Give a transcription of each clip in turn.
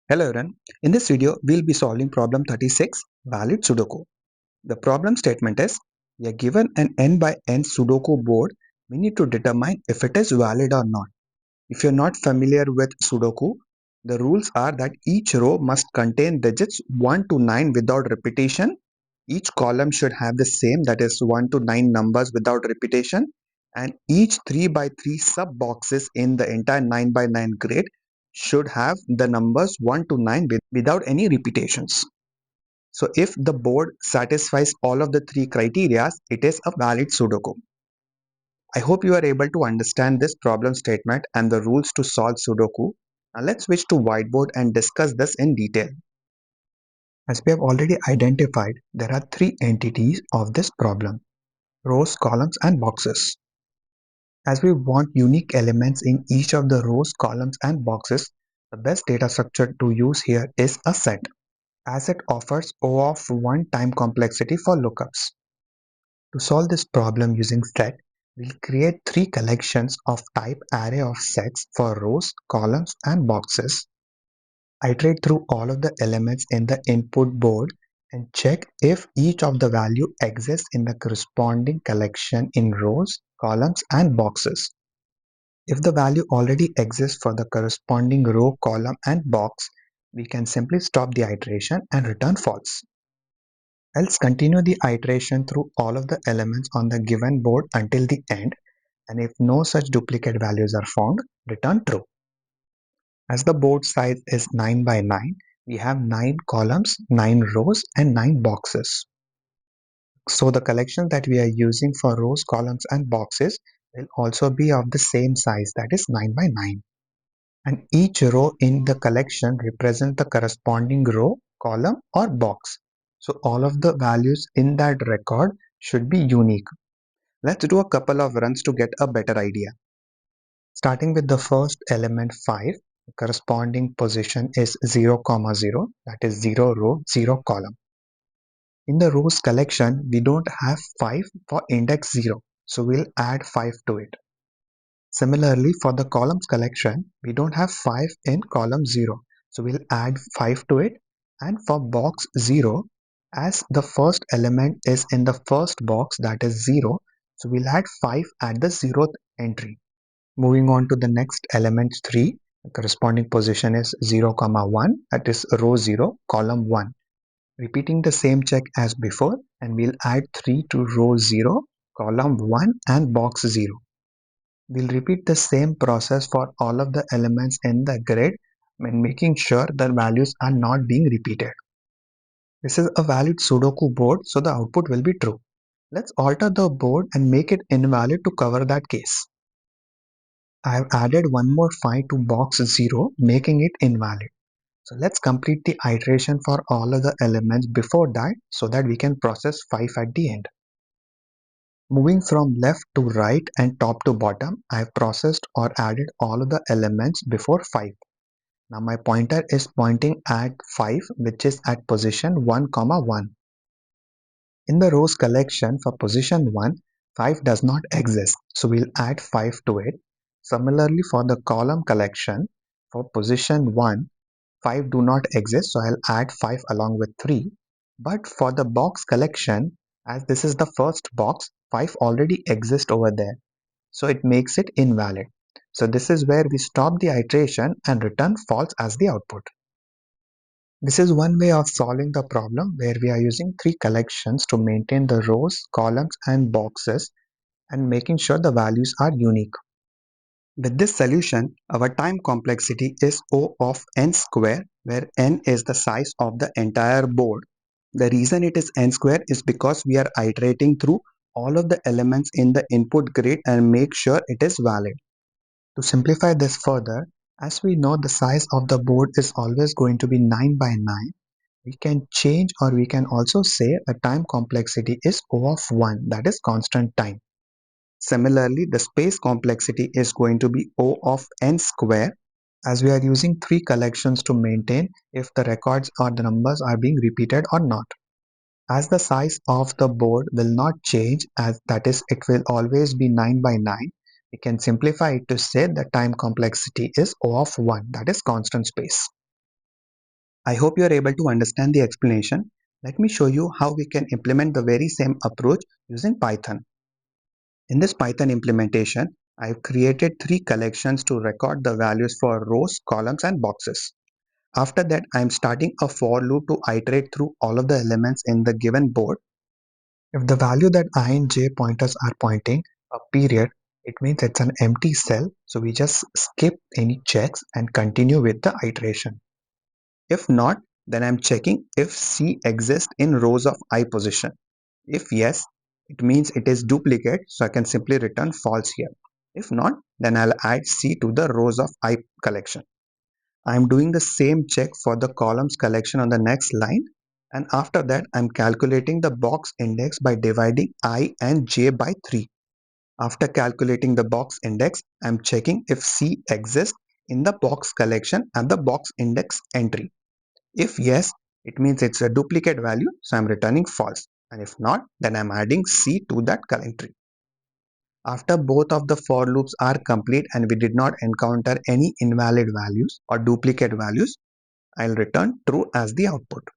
Hello everyone. In this video, we'll be solving problem 36, valid Sudoku. The problem statement is, we are given an n by n Sudoku board. We need to determine if it is valid or not. If you're not familiar with Sudoku, the rules are that each row must contain digits 1 to 9 without repetition. Each column should have the same, that is 1 to 9 numbers without repetition. And each 3 by 3 sub boxes in the entire 9 by 9 grid should have the numbers 1 to 9 without any repetitions. So if the board satisfies all of the three criteria, it is a valid Sudoku. I hope you are able to understand this problem statement and the rules to solve Sudoku. Now let's switch to whiteboard and discuss this in detail. As we have already identified, there are three entities of this problem: rows, columns, and boxes. As we want unique elements in each of the rows, columns, and boxes, the best data structure to use here is a set, as it offers O of 1 time complexity for lookups. To solve this problem using set, we'll create three collections of type array of sets for rows, columns, and boxes. Iterate through all of the elements in the input board and check if each of the value exists in the corresponding collection in rows, columns, and boxes. If the value already exists for the corresponding row, column, and box, we can simply stop the iteration and return false. Else continue the iteration through all of the elements on the given board until the end, and if no such duplicate values are found, return true. As the board size is 9 by 9, we have 9 columns, 9 rows, and 9 boxes. So the collection that we are using for rows, columns, and boxes will also be of the same size, that is 9 by 9. And each row in the collection represents the corresponding row, column, or box. So all of the values in that record should be unique. Let's do a couple of runs to get a better idea. Starting with the first element 5, the corresponding position is 0, 0, that is 0 row, 0 column. In the rows collection, we don't have 5 for index 0, so we'll add 5 to it. Similarly, for the columns collection, we don't have 5 in column 0, so we'll add 5 to it. And for box 0, as the first element is in the first box, that is 0, so we'll add 5 at the 0th entry. Moving on to the next element 3, the corresponding position is 0, 1, that is row 0, column 1. Repeating the same check as before, and we'll add 3 to row 0, column 1, and box 0. We'll repeat the same process for all of the elements in the grid when making sure the values are not being repeated. This is a valid Sudoku board, so the output will be true. Let's alter the board and make it invalid to cover that case. I have added one more 5 to box 0, making it invalid. So let's complete the iteration for all of the elements before that so that we can process 5 at the end. Moving from left to right and top to bottom, I have processed or added all of the elements before 5. Now my pointer is pointing at 5, which is at position 1, 1. In the rows collection for position 1, 5 does not exist, so we'll add 5 to it. Similarly for the column collection for position 1, 5 do not exist, so I'll add 5 along with 3. But for the box collection, as this is the first box, 5 already exists over there, so it makes it invalid. So this is where we stop the iteration and return false as the output. This is one way of solving the problem where we are using three collections to maintain the rows, columns, and boxes and making sure the values are unique. With this solution, our time complexity is O of n square, where n is the size of the entire board. The reason it is n square is because we are iterating through all of the elements in the input grid and make sure it is valid. To simplify this further, as we know the size of the board is always going to be 9 by 9, we can change, or we can also say the time complexity is O of 1, that is constant time. Similarly, the space complexity is going to be O of n square, as we are using three collections to maintain if the records or the numbers are being repeated or not. As the size of the board will not change, as that is it will always be 9 by 9, we can simplify it to say the time complexity is O of 1, that is constant space. I hope you are able to understand the explanation. Let me show you how we can implement the very same approach using Python. In this Python implementation, I've created three collections to record the values for rows, columns, and boxes. After that, I'm starting a for loop to iterate through all of the elements in the given board. If the value that I and j pointers are pointing a period, it means it's an empty cell, so we just skip any checks and continue with the iteration. If not, then I'm checking if C exists in rows of I position. If yes, it means it is duplicate, so I can simply return false here. If not, then I'll add C to the rows of I collection. I'm doing the same check for the columns collection on the next line, and after that I'm calculating the box index by dividing I and j by 3. After calculating the box index, I'm checking if C exists in the box collection and the box index entry. If yes, it means it's a duplicate value, so I'm returning false, and if not, then I'm adding C to that entry. After both of the for loops are complete and we did not encounter any invalid values or duplicate values, I'll return true as the output.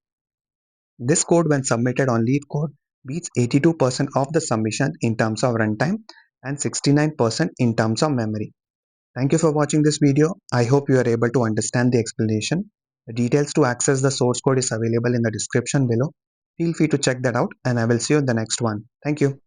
This code, when submitted on LeetCode, beats 82% of the submission in terms of runtime and 69% in terms of memory. Thank you for watching this video. I hope you are able to understand the explanation. The details to access the source code is available in the description below. Feel free to check that out, and I will see you in the next one. Thank you.